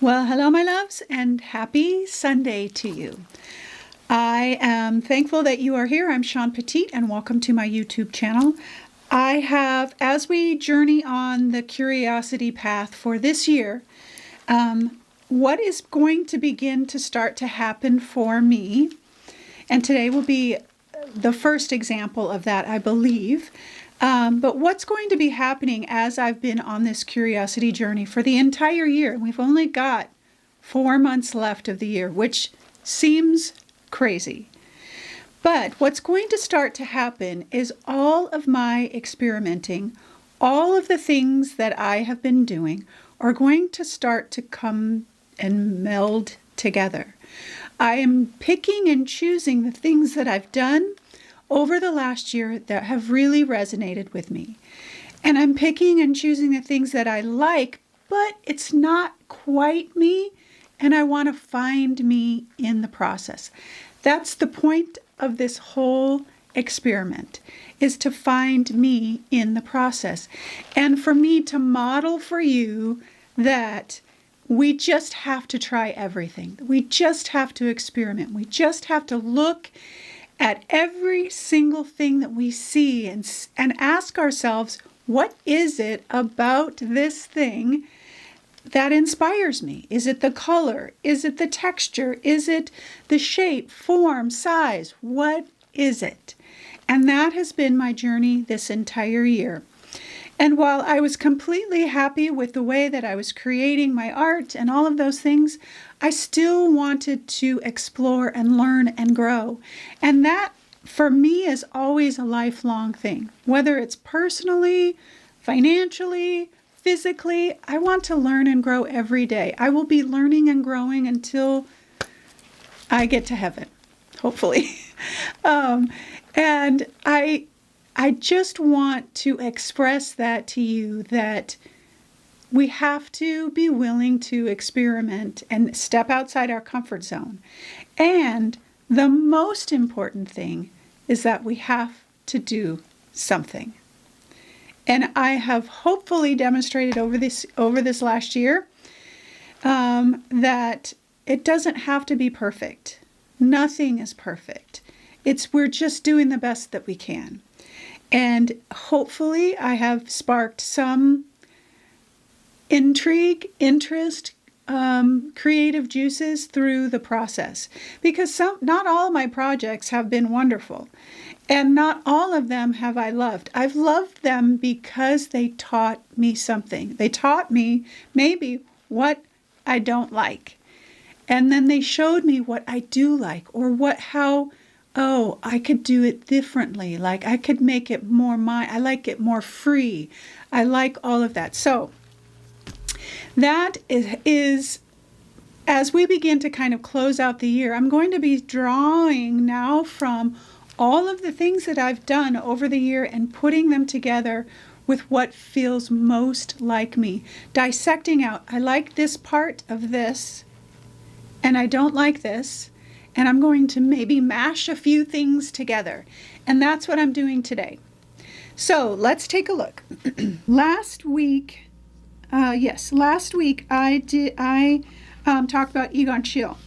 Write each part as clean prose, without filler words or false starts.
Well, hello, my loves, and happy Sunday to you. I am thankful that you are here. I'm Shawn Petite, and welcome to my YouTube channel. I have, as we journey on the curiosity path for this year, what is going to begin to start to happen for me, and today will be the first example of that, I believe. But what's going to be happening as I've been on this curiosity journey for the entire year? We've only got 4 months left of the year, which seems crazy. But what's going to start to happen is all of my experimenting, all of the things that I have been doing are going to start to come and meld together. I am picking and choosing the things that I've done over the last year that have really resonated with me. And I'm picking and choosing the things that I like, but it's not quite me, and I want to find me in the process. That's the point of this whole experiment, is to find me in the process. And for me to model for you that we just have to try everything. We just have to experiment. We just have to look at every single thing that we see and ask ourselves, what is it about this thing that inspires me? Is it the color? Is it the texture? Is it the shape, form, size? What is it? And that has been my journey this entire year. And while I was completely happy with the way that I was creating my art and all of those things, I still wanted to explore and learn and grow. And that, for me, is always a lifelong thing. Whether it's personally, financially, physically, I want to learn and grow every day. I will be learning and growing until I get to heaven, hopefully. And I just want to express that to you, that we have to be willing to experiment and step outside our comfort zone. And the most important thing is that we have to do something. And I have hopefully demonstrated over this last year that it doesn't have to be perfect. Nothing is perfect. We're just doing the best that we can. And hopefully I have sparked some intrigue, interest, creative juices through the process. Because not all my projects have been wonderful. And not all of them have I loved. I've loved them because they taught me something. They taught me maybe what I don't like. And then they showed me what I do like, or I could do it differently. Like I could make it more I like it more free. I like all of that. So that is, as we begin to kind of close out the year, I'm going to be drawing now from all of the things that I've done over the year and putting them together with what feels most like me. Dissecting out, I like this part of this, and I don't like this. And I'm going to maybe mash a few things together. And that's what I'm doing today. So let's take a look. Last week I talked about Egon Schiele.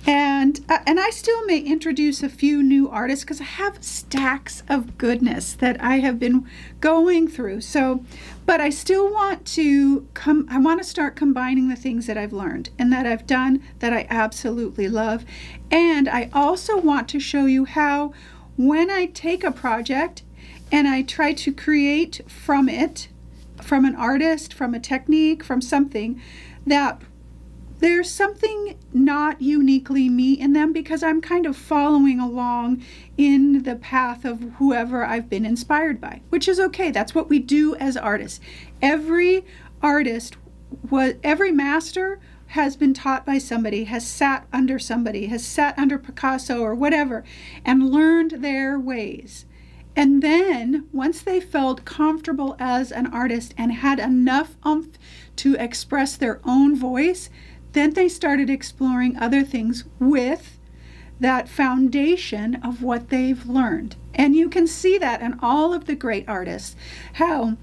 And I still may introduce a few new artists because I have stacks of goodness that I have been going through. But I still want to start combining the things that I've learned and that I've done that I absolutely love. And I also want to show you how, when I take a project and I try to create from it, from an artist, from a technique, from something, that there's something not uniquely me in them, because I'm kind of following along in the path of whoever I've been inspired by, which is okay. That's what we do as artists. Every master has been taught by somebody, has sat under Picasso or whatever, and learned their ways. And then once they felt comfortable as an artist and had enough oomph to express their own voice, then they started exploring other things with that foundation of what they've learned. And you can see that in all of the great artists, how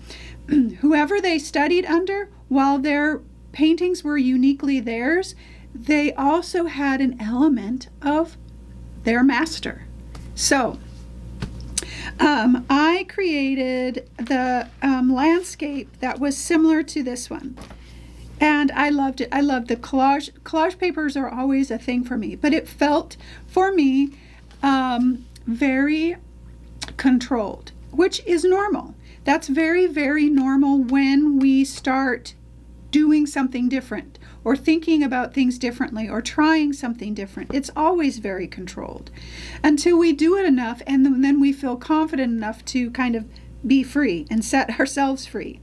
whoever they studied under, while they're paintings were uniquely theirs, they also had an element of their master. So I created the landscape that was similar to this one. And I loved it. I loved the collage. Collage papers are always a thing for me, but it felt for me very controlled, which is normal. That's very, very normal when we start doing something different or thinking about things differently or trying something different. It's always very controlled until we do it enough, and then we feel confident enough to kind of be free and set ourselves free.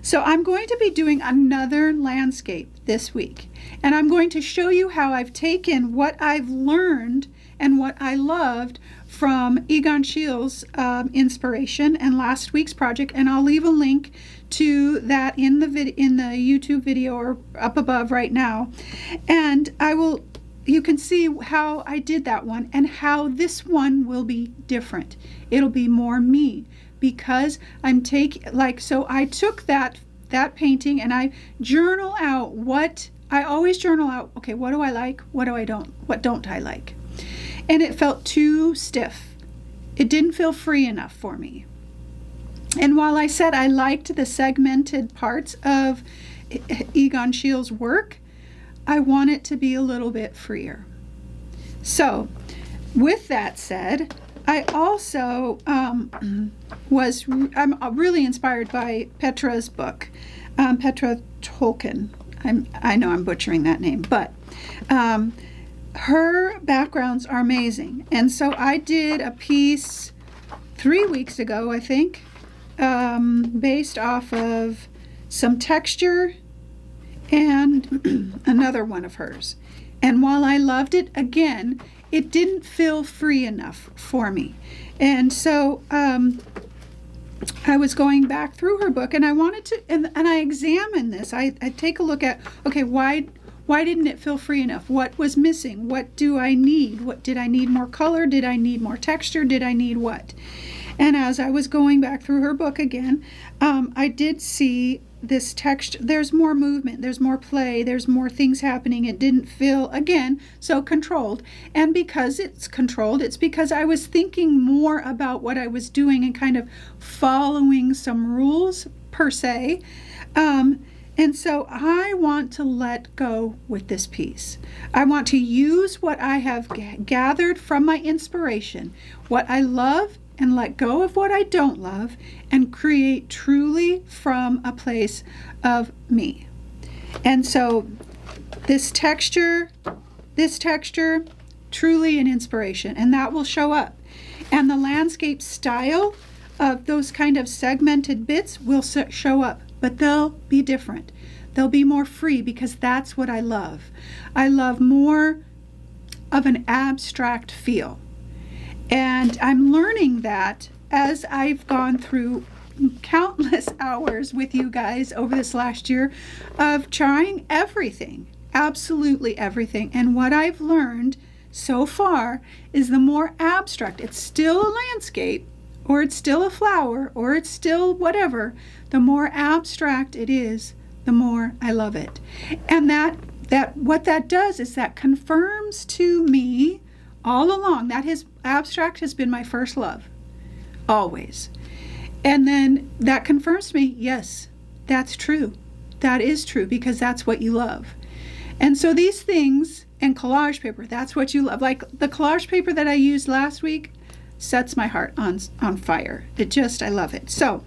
So I'm going to be doing another landscape this week, and I'm going to show you how I've taken what I've learned and what I loved from Egon Schiele's inspiration and last week's project, and I'll leave a link to that in the YouTube video or up above right now, and you can see how I did that one and how this one will be different. It'll be more me, because I took that painting and I journal out I always journal out, okay, what do I like, what don't I like? And it felt too stiff. It didn't feel free enough for me. And while I said I liked the segmented parts of Egon Schiele's work, I want it to be a little bit freer. So, with that said, I also I'm really inspired by Petra's book, Petra Tolkien. I know I'm butchering that name, but her backgrounds are amazing. And so I did a piece 3 weeks ago, I think, based off of some texture and another one of hers. And while I loved it, again, it didn't feel free enough for me. And so I was going back through her book, and I wanted to, and I examined this. I take a look at, okay, why didn't it feel free enough? What was missing? What do I need? What did I need? More color? Did I need more texture? Did I need what? And as I was going back through her book again, I did see this texture. There's more movement, there's more play, there's more things happening. It didn't feel, again, so controlled. And because it's controlled, it's because I was thinking more about what I was doing and kind of following some rules per se. And so I want to let go with this piece. I want to use what I have gathered from my inspiration, what I love, and let go of what I don't love, and create truly from a place of me. And so this texture, truly an inspiration, and that will show up. And the landscape style of those kind of segmented bits will show up, but they'll be different. They'll be more free, because that's what I love. I love more of an abstract feel. And I'm learning that as I've gone through countless hours with you guys over this last year of trying everything, absolutely everything. And what I've learned so far is the more abstract, it's still a landscape, or it's still a flower, or it's still whatever, the more abstract it is, the more I love it. And that what that does is that confirms to me all along that abstract has been my first love, always. And then that confirms to me, yes, that's true. That is true, because that's what you love. And so these things, and collage paper, that's what you love. Like the collage paper that I used last week sets my heart on fire. I love it. So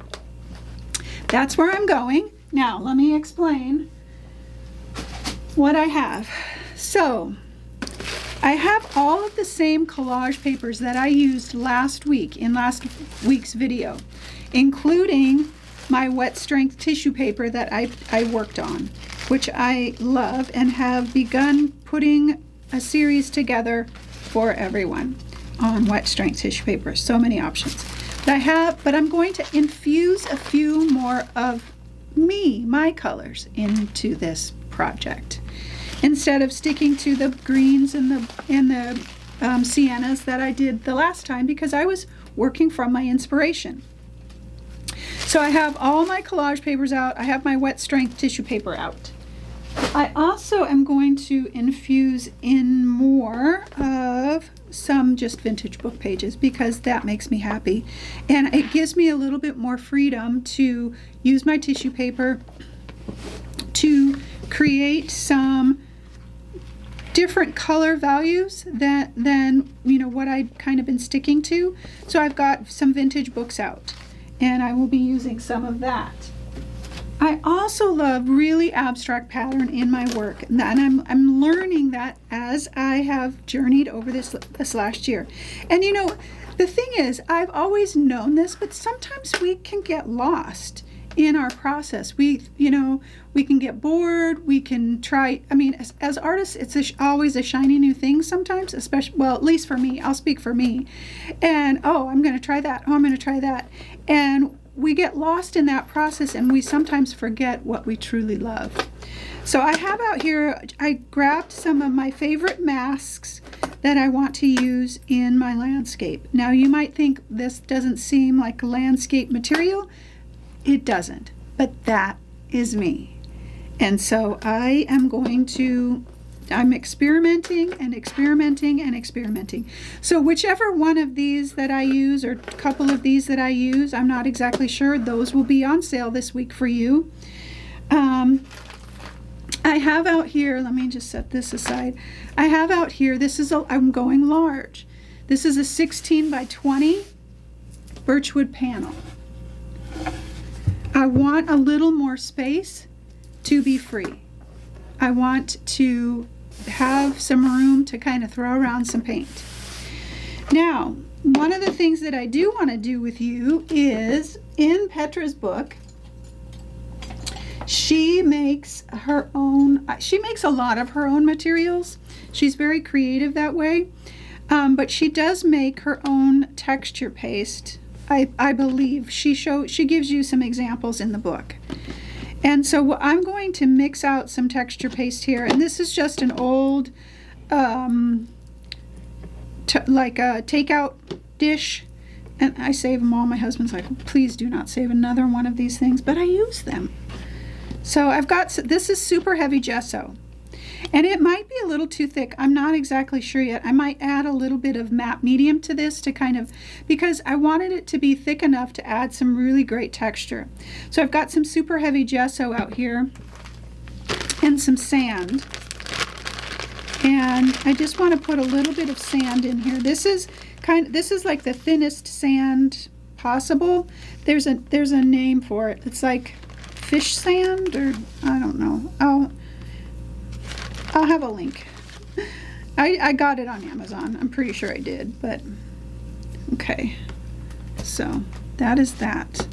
that's where I'm going. Now, let me explain what I have. So I have all of the same collage papers that I used last week in last week's video, including my wet strength tissue paper that I worked on, which I love and have begun putting a series together for everyone on wet strength tissue paper. So many options. But I'm going to infuse a few more of my colors into this project, instead of sticking to the greens and the siennas that I did the last time, because I was working from my inspiration. So I have all my collage papers out. I have my wet strength tissue paper out. I also am going to infuse in more of some just vintage book pages because that makes me happy. And it gives me a little bit more freedom to use my tissue paper to create some different color values than what I've kind of been sticking to. So I've got some vintage books out and I will be using some of that. I also love really abstract pattern in my work, and I'm learning that as I have journeyed over this last year. And the thing is, I've always known this, but sometimes we can get lost in our process. We can get bored. We can try. I mean, as artists, it's always a shiny new thing sometimes, especially, well, at least for me. I'll speak for me. And I'm going to try that. I'm going to try that. And we get lost in that process and we sometimes forget what we truly love. So I have out here, I grabbed some of my favorite masks that I want to use in my landscape. Now you might think this doesn't seem like landscape material. It doesn't, but that is me. And so I'm experimenting and experimenting and experimenting. So whichever one of these that I use or a couple of these that I use, I'm not exactly sure, those will be on sale this week for you. I have out here, let me just set this aside. I have out here, I'm going large. This is a 16 by 20 birchwood panel. I want a little more space to be free. I want to have some room to kind of throw around some paint. Now, one of the things that I do want to do with you is in Petra's book, she makes a lot of her own materials. She's very creative that way, but she does make her own texture paste. I believe she gives you some examples in the book. And so I'm going to mix out some texture paste here, and this is just an old like a takeout dish, and I save them all. My husband's like, please do not save another one of these things, but I use them. So this is super heavy gesso, and it might be a little too thick. I'm not exactly sure yet. I might add a little bit of matte medium to this because I wanted it to be thick enough to add some really great texture. So I've got some super heavy gesso out here and some sand. And I just want to put a little bit of sand in here. This is like the thinnest sand possible. There's a name for it. It's like fish sand, or I don't know. I'll have a link. I got it on Amazon. I'm pretty sure I did, but okay. So that is that.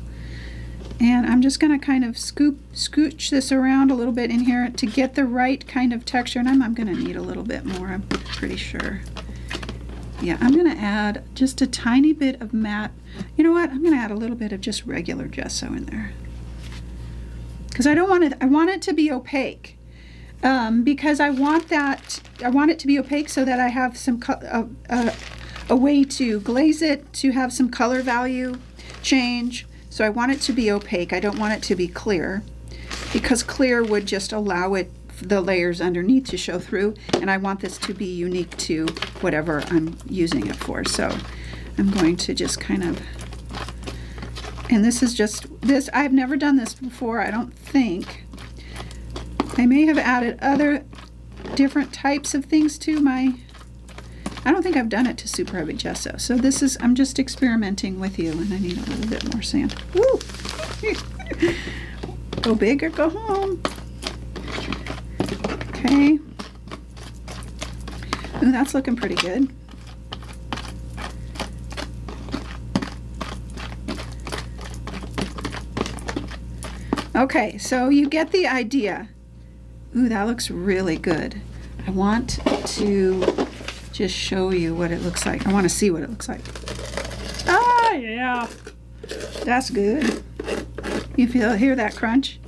And I'm just going to kind of scooch this around a little bit in here to get the right kind of texture. And I'm going to need a little bit more, I'm pretty sure. Yeah, I'm going to add just a tiny bit of matte. You know what? I'm going to add a little bit of just regular gesso in there. Because I want it to be opaque. Because I want it to be opaque so that I have some a way to glaze it, to have some color value change. So I want it to be opaque. I don't want it to be clear, because clear would just allow the layers underneath to show through, and I want this to be unique to whatever I'm using it for. So I'm going to just kind of, and this is just this. I've never done this before, I don't think. I may have added other different types of things to I don't think I've done it to super heavy gesso. So I'm just experimenting with you, and I need a little bit more sand. Woo! Go big or go home. Okay. Ooh, that's looking pretty good. Okay, so you get the idea. Ooh, that looks really good. I want to just show you what it looks like. I want to see what it looks like. Ah, yeah. That's good. You hear that crunch?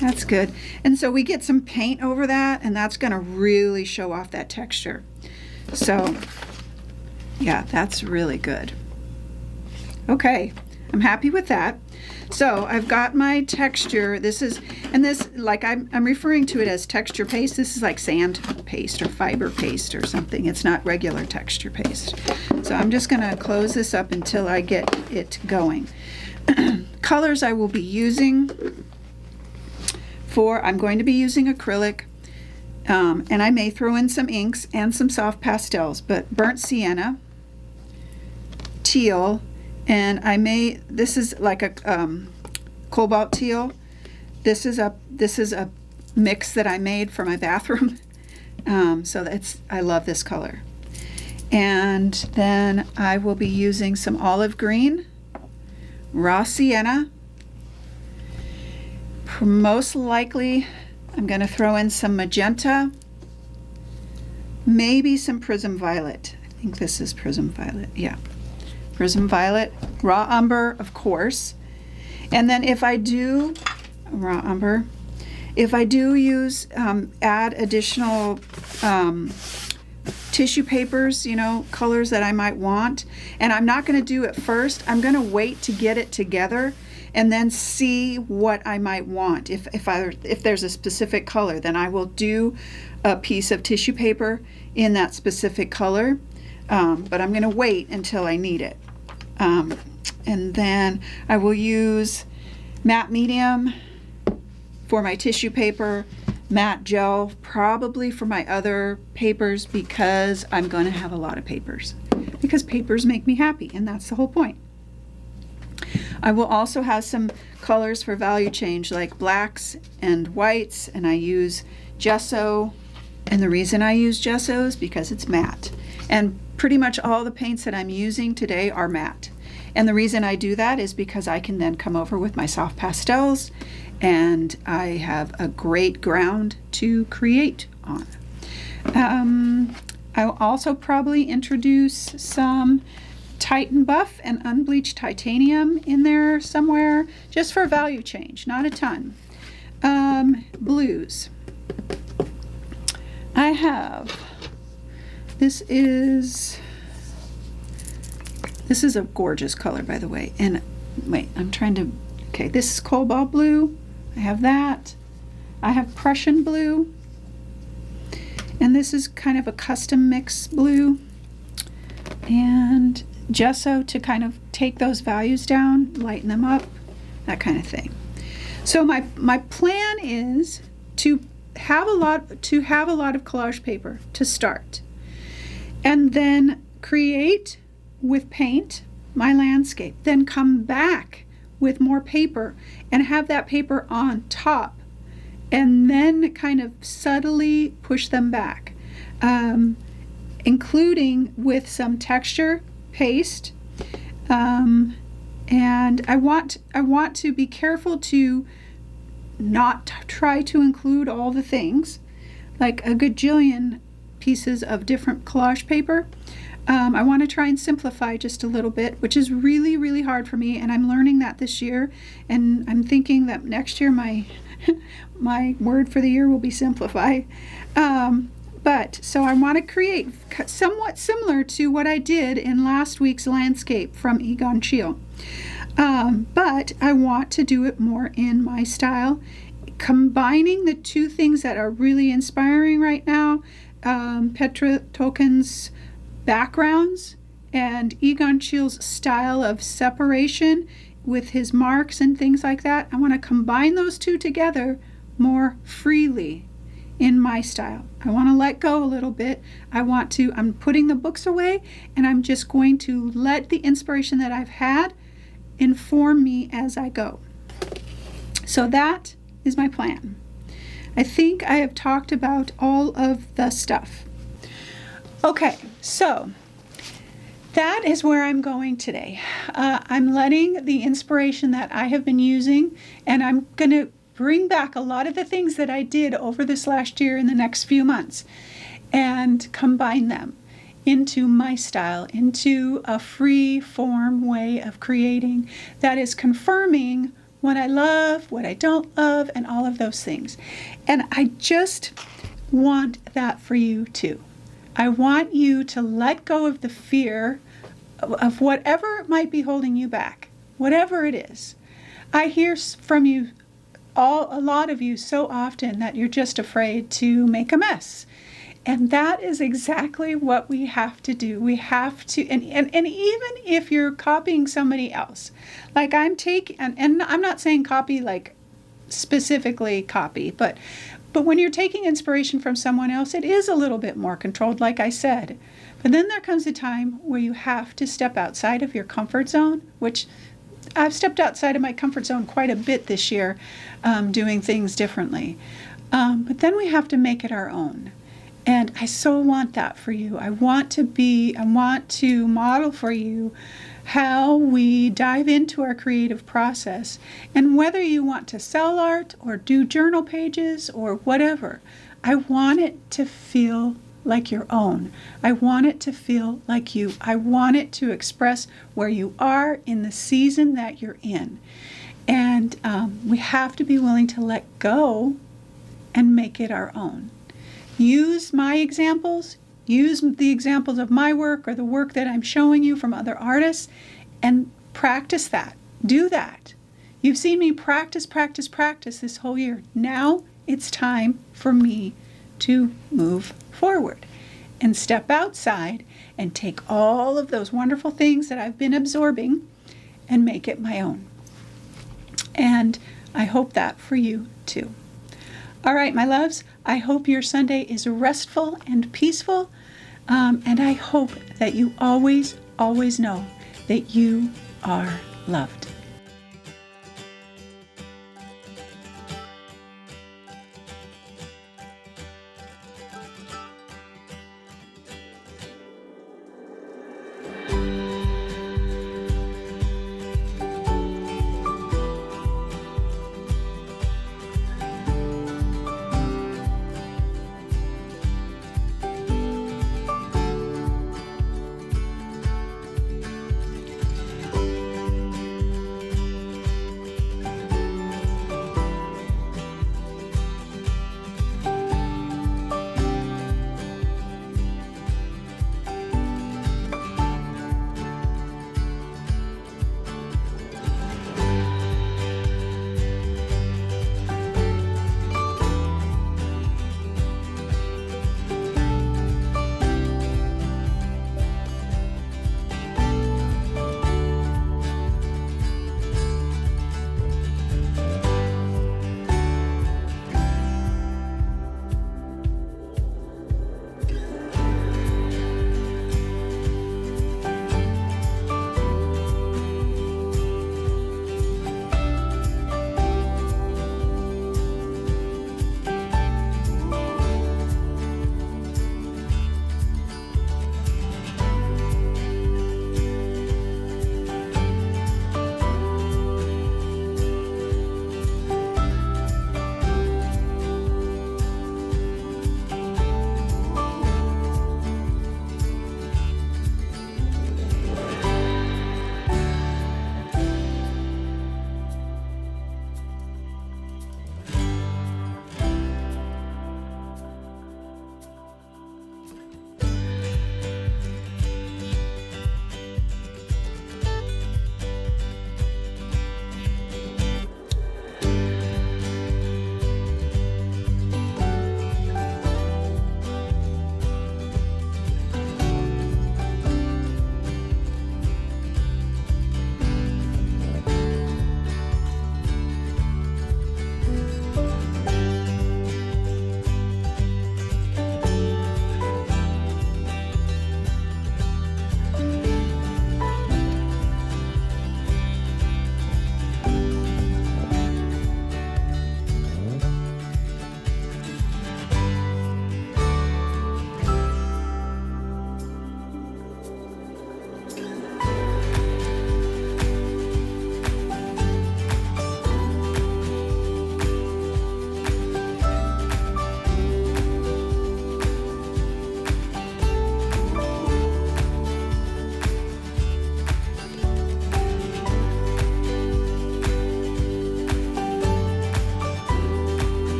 That's good. And so we get some paint over that, and that's going to really show off that texture. So, yeah, that's really good. Okay, I'm happy with that. So I've got my texture. This is, and this, like I'm referring to it as texture paste. This is like sand paste or fiber paste or something. It's not regular texture paste. So I'm just going to close this up until I get it going. Colors I will be using I'm going to be using acrylic, and I may throw in some inks and some soft pastels, but burnt sienna, teal, and this is like a cobalt teal. This is a mix that I made for my bathroom. I love this color. And then I will be using some olive green, raw sienna. Most likely, I'm going to throw in some magenta, maybe some prism violet. I think this is prism violet. Yeah, prism violet, raw umber, of course. And then if I do raw umber, if I do use add additional tissue papers, colors that I might want, and I'm not going to do it first. I'm going to wait to get it together and then see what I might want. If there's a specific color, then I will do a piece of tissue paper in that specific color, but I'm going to wait until I need it. And then I will use matte medium for my tissue paper, matte gel probably for my other papers, because I'm going to have a lot of papers, because papers make me happy, and that's the whole point. I will also have some colors for value change, like blacks and whites, and I use gesso, and the reason I use gesso is because it's matte, and pretty much all the paints that I'm using today are matte. And the reason I do that is because I can then come over with my soft pastels, and I have a great ground to create on. I'll also probably introduce some Titan Buff and unbleached titanium in there somewhere, just for value change, not a ton. Blues. I have, this is a gorgeous color, by the way. And wait, okay, this is cobalt blue. I have that. I have Prussian blue. And this is kind of a custom mix blue. And gesso to kind of take those values down, lighten them up, that kind of thing. So my plan is to have a lot of collage paper to start, and then create with paint my landscape, then come back with more paper and have that paper on top, and then kind of subtly push them back, including with some texture paste, and I want to be careful to not try to include all the things, like a gajillion pieces of different collage paper. I want to try and simplify just a little bit, which is really, really hard for me, and I'm learning that this year, and I'm thinking that next year my word for the year will be simplify. So I want to create somewhat similar to what I did in last week's landscape from Egon Schiele. But I want to do it more in my style, combining the two things that are really inspiring right now, Petra Token's backgrounds and Egon Schiele's style of separation with his marks and things like that. I want to combine those two together more freely in my style. I want to let go a little bit. I'm putting the books away, and I'm just going to let the inspiration that I've had inform me as I go. So that is my plan. I think I have talked about all of the stuff. Okay, so that is where I'm going today. I'm letting the inspiration that I have been using, and I'm going to bring back a lot of the things that I did over this last year in the next few months and combine them into my style, into a free form way of creating that is confirming what I love, what I don't love, and all of those things. And I just want that for you too. I want you to let go of the fear of whatever might be holding you back. whatever it is. I hear from you, a lot of you, so often that you're just afraid to make a mess. And that is exactly what we have to do. We have to, and even if you're copying somebody else, like I'm taking, and I'm not saying copy like specifically copy, but when you're taking inspiration from someone else, it is a little bit more controlled, like I said. But then there comes a time where you have to step outside of your comfort zone, which I've stepped outside of my comfort zone quite a bit this year, doing things differently. But then we have to make it our own. And I so want that for you. I want to model for you how we dive into our creative process. And whether you want to sell art or do journal pages or whatever, I want it to feel like your own. I want it to feel like you. I want it to express where you are in the season that you're in. And we have to be willing to let go and make it our own. Use my examples, use the examples of my work or the work that I'm showing you from other artists, and practice that. Do that. You've seen me practice this whole year. Now it's time for me to move forward and step outside and take all of those wonderful things that I've been absorbing and make it my own. And I hope that for you too. All right, my loves, I hope your Sunday is restful and peaceful. And I hope that you always, always know that you are loved.